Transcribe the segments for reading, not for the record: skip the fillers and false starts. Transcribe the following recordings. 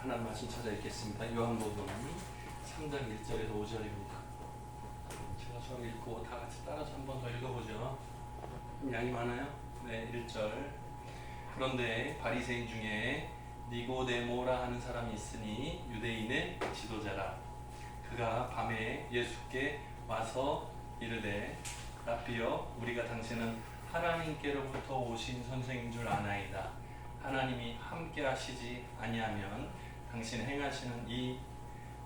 하나님 말씀 찾아 읽겠습니다. 요한복음 3장 1절에서 5절입니다. 제가 처음 읽고 다 같이 따라서 한 번 더 읽어보죠. 양이 많아요? 네, 1절. 그런데 바리새인 중에 니고데모라 하는 사람이 있으니 유대인의 지도자라. 그가 밤에 예수께 와서 이르되 라삐여, 우리가 당신은 하나님께로부터 오신 선생인 줄 아나이다. 하나님이 함께 하시지 아니하면 당신 행하시는 이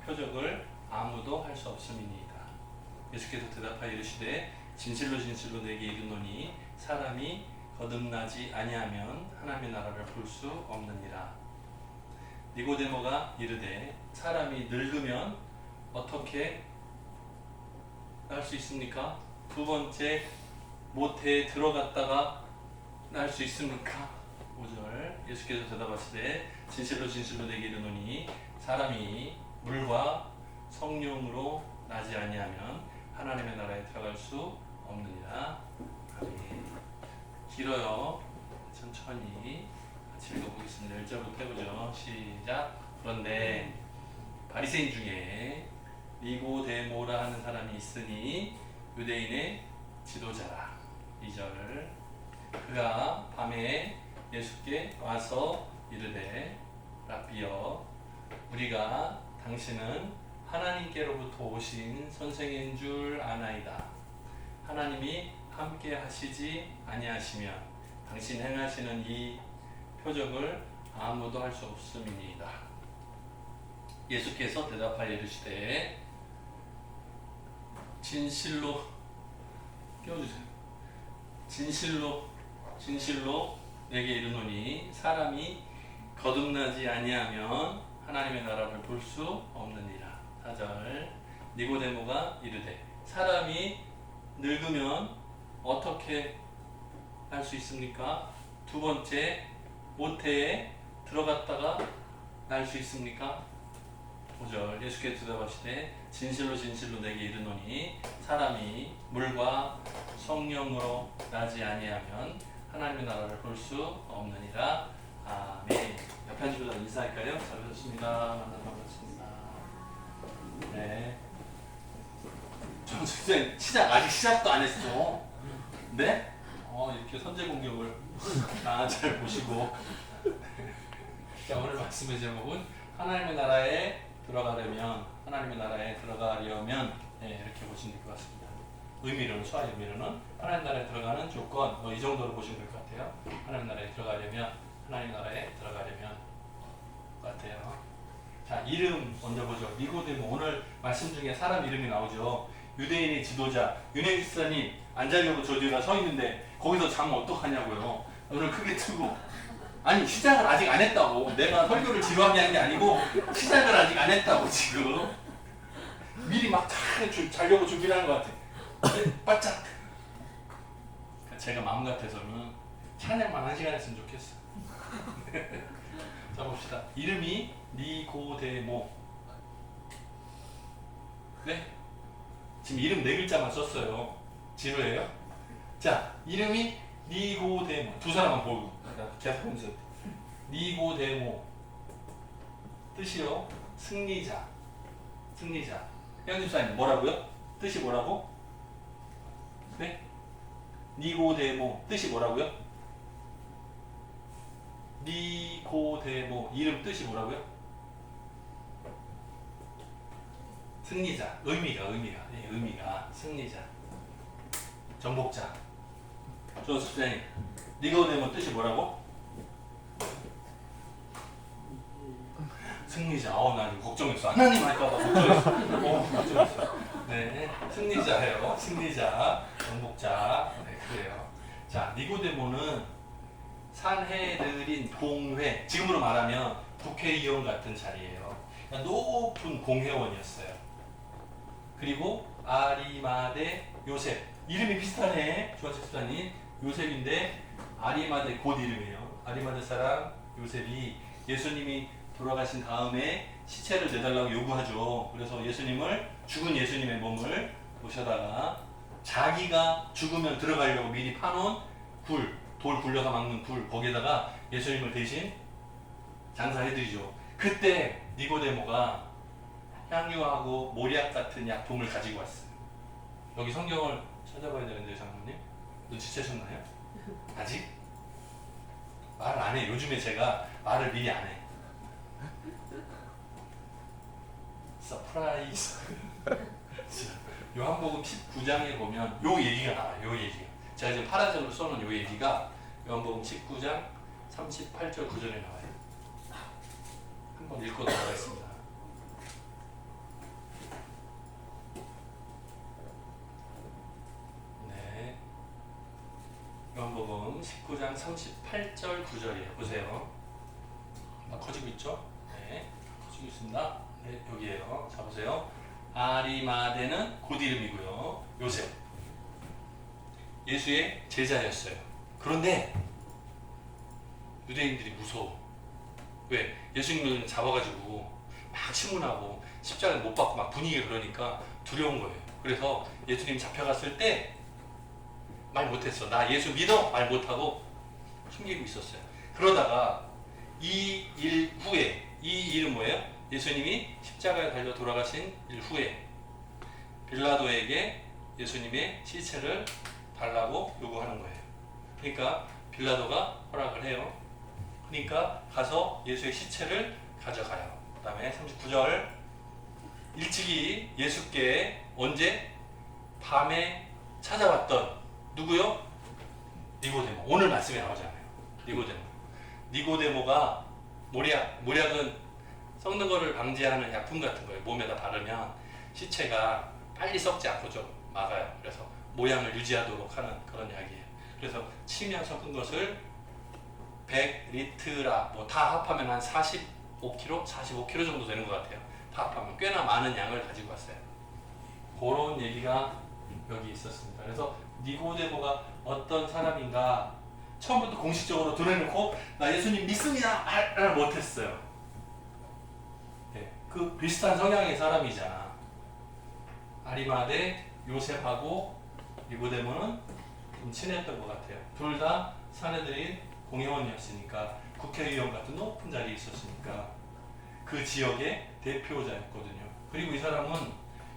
표적을 아무도 할 수 없음이니이다. 예수께서 대답하여 이르시되 진실로 진실로 내게 이르노니 사람이 거듭나지 아니하면 하나님의 나라를 볼 수 없느니라. 니고데모가 이르되 사람이 늙으면 어떻게 날 수 있습니까? 두 번째, 모태에 들어갔다가 날 수 있습니까? 5절. 예수께서 대답하시되 진실로 진실로 내게 이르노니 사람이 물과 성령으로 나지 아니하면 하나님의 나라에 들어갈 수 없느니라. 아멘. 길어요. 천천히 같이 읽어보겠습니다. 1절부터 해보죠. 시작. 그런데 바리새인 중에 니고데모라 하는 사람이 있으니 유대인의 지도자라. 2절. 그가 밤에 예수께 와서 이르되 라삐여, 우리가 당신은 하나님께로부터 오신 선생인 줄 아나이다. 하나님이 함께 하시지 아니하시면 당신 행하시는 이 표적을 아무도 할 수 없음이니이다. 예수께서 대답하여 이르시되 진실로 깨워주세요. 진실로 내게 이르노니 사람이 거듭나지 아니하면 하나님의 나라를 볼 수 없느니라. 4절. 니고데모가 이르되 사람이 늙으면 어떻게 할 수 있습니까? 두 번째, 모태에 들어갔다가 날 수 있습니까? 5절. 예수께서 대답하시되 진실로 진실로 내게 이르노니 사람이 물과 성령으로 나지 아니하면 하나님의 나라를 볼 수 없느니라. 아멘. 옆에 앉은 분들 인사할까요? 잘 오셨습니다. 만나서 반갑습니다. 네. 좀 아직 시작도 안 했어. 네? 이렇게 선제 공격을 잘 보시고. 자, 오늘 말씀의 제목은 하나님의 나라에 들어가려면 이렇게 보시면 될 것 같습니다. 수화 의미로는 하나님 나라에 들어가는 조건, 이 정도로 보시면 될 것 같아요. 하나님 나라에 들어가려면 같아요. 자, 이름 먼저 보죠. 니고데모. 오늘 말씀 중에 사람 이름이 나오죠. 유대인의 지도자. 윤혜 집사님 안 자려고 저 뒤가 서 있는데 거기서 자면 어떡하냐고요. 오늘 크게 틀고. 아니, 시작을 아직 안 했다고. 내가 설교를 지루하게 한 게 아니고 시작을 아직 안 했다고. 지금 미리 막 자려고 준비를 하는 것 같아. 바짝. 제가 마음 같아서는 찬양만 1시간 했으면 좋겠어. 자, 봅시다. 이름이 니고데모. 네? 지금 이름 4글자만 썼어요. 지루해요? 자, 이름이 니고데모. 두 사람만 보고 계속 보면서 니고데모 뜻이요, 승리자. 형님사님 뭐라고요? 뜻이 뭐라고? 네? 니고데모 뜻이 뭐라고요? 니고데모 이름 뜻이 뭐라고요? 승리자. 의미가 승리자, 정복자. 조수장님, 니고데모 뜻이 뭐라고? 승리자. 나 지금 걱정했어. 하나님 할까봐 걱정했어. 네, 승리자예요. 승리자, 정복자. 네, 그래요. 자, 니고데모는 산헤드린 공회, 지금으로 말하면 국회의원 같은 자리예요. 그러니까 높은 공회원이었어요. 그리고 아리마대 요셉. 이름이 비슷하네. 조아집사님. 요셉인데 아리마대 곧 이름이에요. 아리마대 사람 요셉이 예수님이 돌아가신 다음에 시체를 내달라고 요구하죠. 그래서 죽은 예수님의 몸을 모셔다가 자기가 죽으면 들어가려고 미리 파놓은 돌 굴려서 막는 굴, 거기에다가 예수님을 대신 장사해드리죠. 그때 니고데모가 향유하고 모략 같은 약품을 가지고 왔어요. 여기 성경을 찾아봐야 되는데 장모님 눈치채셨나요? 아직? 말 안 해. 요즘에 제가 말을 미리 안 해. 서프라이즈. 요한복음 19장에 보면 요 얘기가 나와요. 요 얘기가. 제가 지금 파란색으로 써놓은 요 얘기가 요한복음 19장 38절 9절에 나와요. 한번 읽고 넘어가겠습니다. 네. 요한복음 19장 38절 9절이에요. 보세요. 커지고 있죠? 네. 커지고 있습니다. 네, 여기에요. 자, 보세요. 아리마대는 곧 이름이고요. 요셉. 예수의 제자였어요. 그런데 유대인들이 무서워. 왜? 예수님을 잡아가지고 막 신문하고 십자가를 못 박고 막 분위기가 그러니까 두려운 거예요. 그래서 예수님 잡혀갔을 때 말 못했어. 나 예수 믿어? 말 못하고 숨기고 있었어요. 그러다가 이 일 후에, 이 일은 뭐예요? 예수님이 십자가에 달려 돌아가신 일 후에 빌라도에게 예수님의 시체를 달라고 요구하는 거예요. 그러니까 빌라도가 허락을 해요. 그러니까 가서 예수의 시체를 가져가요. 그 다음에 39절 일찍이 예수께 언제? 밤에 찾아왔던 누구요? 니고데모. 오늘 말씀에 나오잖아요. 니고데모가 모략은 썩는 거를 방지하는 약품 같은 거예요. 몸에다 바르면 시체가 빨리 썩지 않고 좀 막아요. 그래서 모양을 유지하도록 하는 그런 약이에요. 그래서 치면 섞은 것을 100리트라 뭐 다 합하면 한 45kg 정도 되는 것 같아요. 다 합하면 꽤나 많은 양을 가지고 왔어요. 그런 얘기가 여기 있었습니다. 그래서 니고데모가 어떤 사람인가 처음부터 공식적으로 드러내놓고 나 예수님 믿습니다 말을 못했어요. 네, 그 비슷한 성향의 사람이잖아. 아리마대 요셉하고 니고데모는 좀 친했던 것 같아요. 둘 다 사내들인 공회원이었으니까 국회의원 같은 높은 자리에 있었으니까 그 지역의 대표자였거든요. 그리고 이 사람은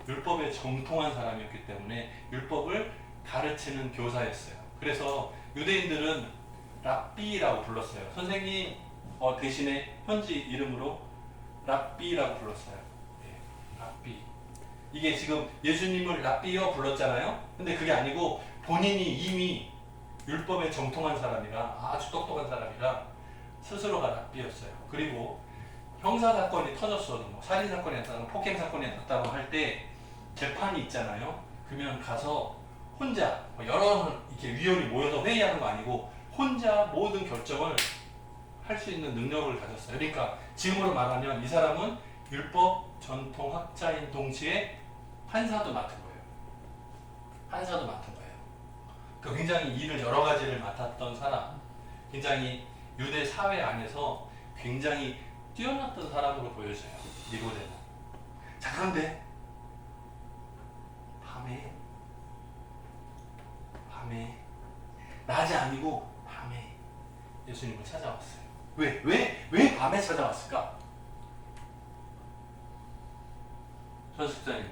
율법에 정통한 사람이었기 때문에 율법을 가르치는 교사였어요. 그래서 유대인들은 랍비라고 불렀어요. 선생님 대신에 현지 이름으로 랍비라고 불렀어요. 네, 랍비. 이게 지금 예수님을 랍비여 불렀잖아요. 근데 그게 아니고 본인이 이미 율법에 정통한 사람이라 아주 똑똑한 사람이라 스스로가 랍비였어요. 그리고 형사사건이 터졌어도 뭐 살인사건이 났다거나 폭행사건이 났다고 할 때 재판이 있잖아요. 그러면 가서 혼자 여러 이렇게 위원이 모여서 회의하는 거 아니고 혼자 모든 결정을 할 수 있는 능력을 가졌어요. 그러니까 지금으로 말하면 이 사람은 율법 전통학자인 동시에 판사도 맡은 거예요. 판사도 맡은 거예요. 그 굉장히 일을 여러 가지를 맡았던 사람, 굉장히 유대 사회 안에서 굉장히 뛰어났던 사람으로 보여져요. 니고데모. 자, 그런데 밤에 낮이 아니고 밤에 예수님을 찾아왔어요. 왜 밤에 찾아왔을까? 선생님,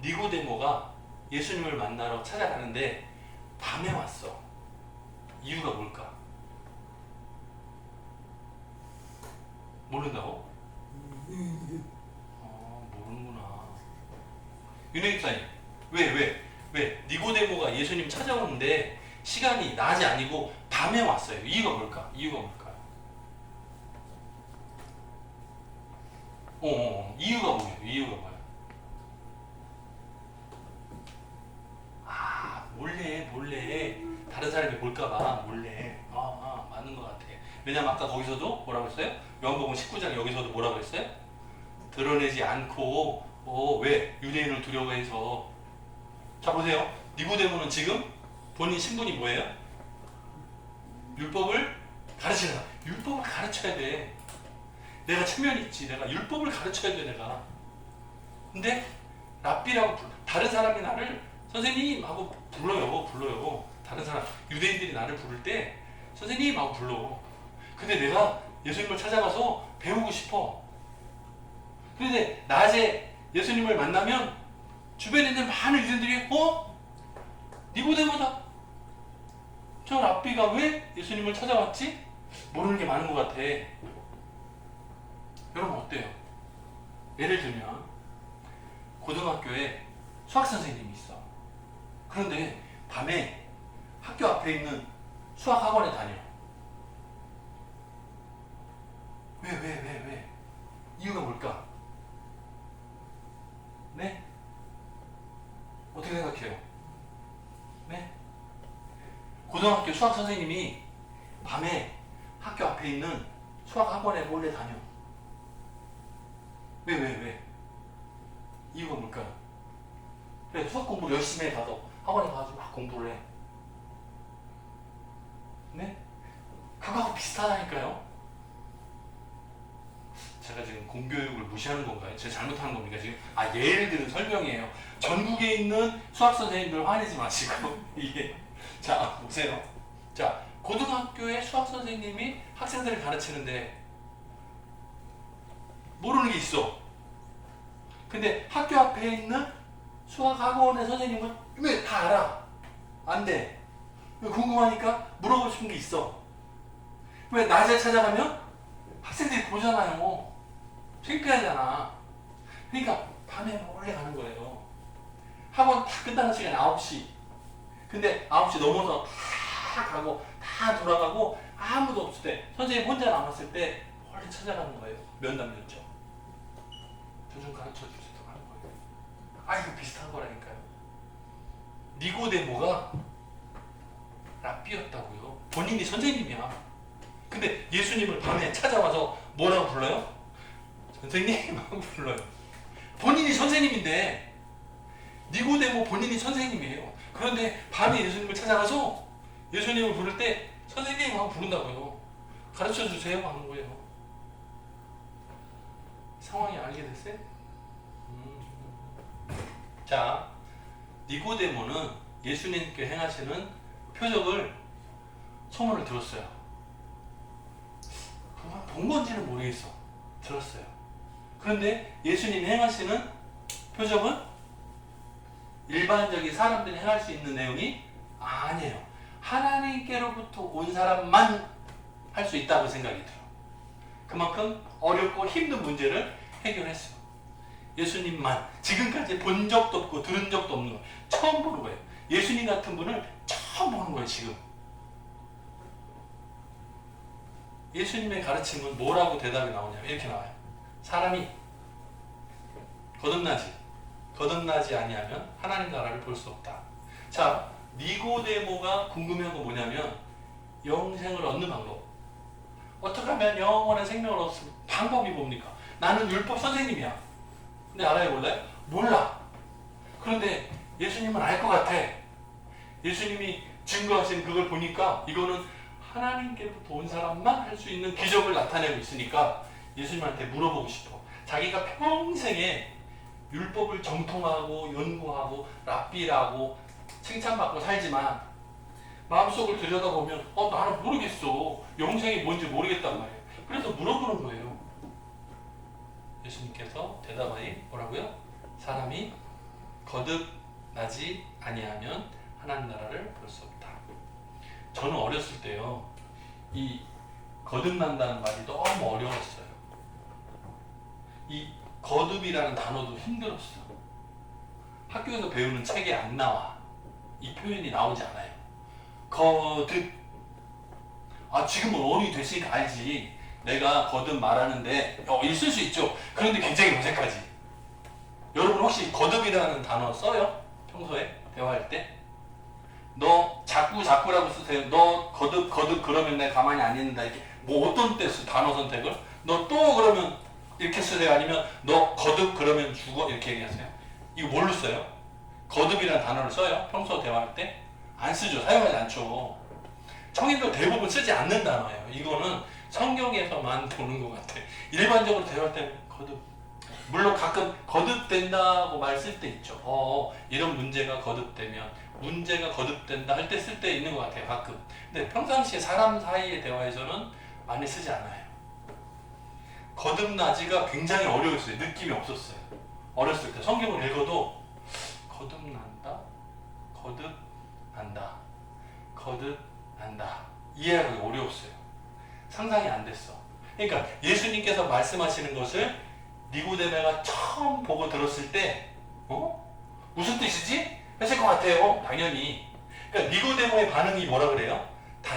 니고데모가 예수님을 만나러 찾아가는데 밤에 왔어. 이유가 뭘까? 모른다고? 모르는구나. 윤혜 집사님, 왜? 니고데모가 예수님 찾아오는데 시간이 낮이 아니고 밤에 왔어요. 이유가 뭘까? 이유가 뭐예요? 이유가 뭐야? 몰래 다른 사람이 볼까봐 몰래. 맞는 것 같아. 왜냐면 아까 거기서도 뭐라고 했어요? 요한복음 19장 여기서도 뭐라고 했어요? 드러내지 않고 왜? 유대인을 두려워해서. 자, 보세요. 니고데모는 지금 본인 신분이 뭐예요? 율법을 가르치는 사람. 율법을 가르쳐야 돼. 내가 체면이 있지. 내가 율법을 가르쳐야 돼, 내가. 근데 랍비라고 다른 사람이 나를 선생님 하고 불러요. 다른 사람 유대인들이 나를 부를 때 선생님 하고 불러. 근데 내가 예수님을 찾아가서 배우고 싶어. 그런데 낮에 예수님을 만나면 주변에 있는 많은 유대인들이 니고데모다. 저 랍비가 왜 예수님을 찾아왔지? 모르는 게 많은 것 같아. 여러분 어때요? 예를 들면 고등학교에 수학선생님이 있어. 그런데 밤에 학교 앞에 있는 수학학원에 다녀. 왜? 이유가 뭘까? 네? 어떻게 생각해요? 네? 고등학교 수학 선생님이 밤에 학교 앞에 있는 수학 학원에 몰래 다녀. 왜? 이유가 뭘까? 그래, 수학 공부를 열심히 해가서 학원에 가서 막 공부를 해. 네? 그거하고 비슷하다니까요? 제가 지금 공교육을 무시하는 건가요? 제가 잘못하는 겁니까 지금? 예를 들은 설명이에요. 전국에 있는 수학 선생님들 화내지 마시고 이게 자 보세요. 자 고등학교의 수학 선생님이 학생들을 가르치는데 모르는 게 있어. 근데 학교 앞에 있는 수학 학원의 선생님은 왜 다 알아? 안 돼. 궁금하니까 물어보고 싶은 게 있어. 왜 낮에 찾아가면 학생들이 보잖아요. 창피하잖아. 그러니까 밤에 몰래 가는 거예요. 학원 다 끝나는 시간이 9시. 근데 9시 넘어서 다 가고 다 돌아가고 아무도 없을 때 선생님 혼자 남았을 때 멀리 찾아가는 거예요. 면담 면접. 저 좀 가르쳐 주세요 하는 거예요. 이거 비슷한 거라니까요. 니고데모가 랍비였다고요. 본인이 선생님이야. 근데 예수님을 밤에 찾아와서 뭐라고 불러요? 선생님 하고 불러요. 본인이 선생님인데 니고데모 본인이 선생님이에요. 그런데 밤에 예수님을 찾아가서 예수님을 부를 때 선생님 하고 부른다고요. 가르쳐 주세요 하는 거예요. 상황이 알게 됐어요? 자, 니고데모는 예수님께 행하시는 표적을 소문을 들었어요. 본 건지는 모르겠어. 들었어요. 그런데 예수님이 행하시는 표적은 일반적인 사람들이 행할 수 있는 내용이 아니에요. 하나님께로부터 온 사람만 할 수 있다고 생각이 들어. 그만큼 어렵고 힘든 문제를 해결했어요. 예수님만 지금까지 본 적도 없고 들은 적도 없는 거예요. 처음 보는 거예요. 예수님 같은 분을 처음 보는 거예요. 지금 예수님의 가르침은 뭐라고 대답이 나오냐면 이렇게 나와요. 사람이 거듭나지 아니하면 하나님 나라를 볼 수 없다. 자, 니고데모가 궁금해한 건 뭐냐면 영생을 얻는 방법. 어떻게 하면 영원한 생명을 얻을 방법이 뭡니까? 나는 율법 선생님이야. 근데 알아요, 몰라요? 몰라. 그런데 예수님은 알 것 같아. 예수님이 증거하신 그걸 보니까 이거는 하나님께로부터 온 사람만 할 수 있는 기적을 나타내고 있으니까 예수님한테 물어보고 싶어. 자기가 평생에 율법을 정통하고 연구하고 랍비라고 칭찬받고 살지만 마음속을 들여다보면 나는 모르겠어. 영생이 뭔지 모르겠단 말이에요. 그래서 물어보는 거예요. 예수님께서 대답하니 뭐라고요? 사람이 거듭나지 아니하면 하나님 나라를 볼 수 없다. 저는 어렸을 때요. 이 거듭난다는 말이 너무 어려웠어요. 이 거듭이라는 단어도 힘들었어. 학교에서 배우는 책에 안 나와. 이 표현이 나오지 않아요. 거듭. 지금은 어른이 됐으니까 알지. 내가 거듭 말하는데 있을 수 있죠. 그런데 굉장히 어색하지. 여러분 혹시 거듭이라는 단어 써요? 평소에 대화할 때? 너 자꾸라고 쓰세요. 너 거듭 그러면 내가 가만히 안 있는다. 이렇게 뭐 어떤 때 쓰 단어 선택을? 너 또 그러면 이렇게 쓰세요. 아니면 너 거듭 그러면 죽어 이렇게 얘기하세요. 이거 뭘로 써요? 거듭이라는 단어를 써요? 평소 대화할 때? 안 쓰죠. 사용하지 않죠. 성인들 대부분 쓰지 않는 단어예요. 이거는 성경에서만 보는 것 같아. 일반적으로 대화할 때는 거듭. 물론 가끔 거듭된다고 말 쓸 때 있죠. 이런 문제가 거듭되면 문제가 거듭된다 할 때 쓸 때 있는 것 같아요. 가끔. 근데 평상시에 사람 사이의 대화에서는 많이 쓰지 않아요. 거듭나지가 굉장히 어려웠어요. 느낌이 없었어요. 어렸을 때 성경을 읽어도 거듭난다, 거듭난다, 거듭난다 이해하기 어려웠어요. 상상이 안 됐어. 그러니까 예수님께서 말씀하시는 것을 니고데모가 처음 보고 들었을 때 무슨 뜻이지? 했을 것 같아요. 당연히. 그러니까 니고데모의 반응이 뭐라 그래요?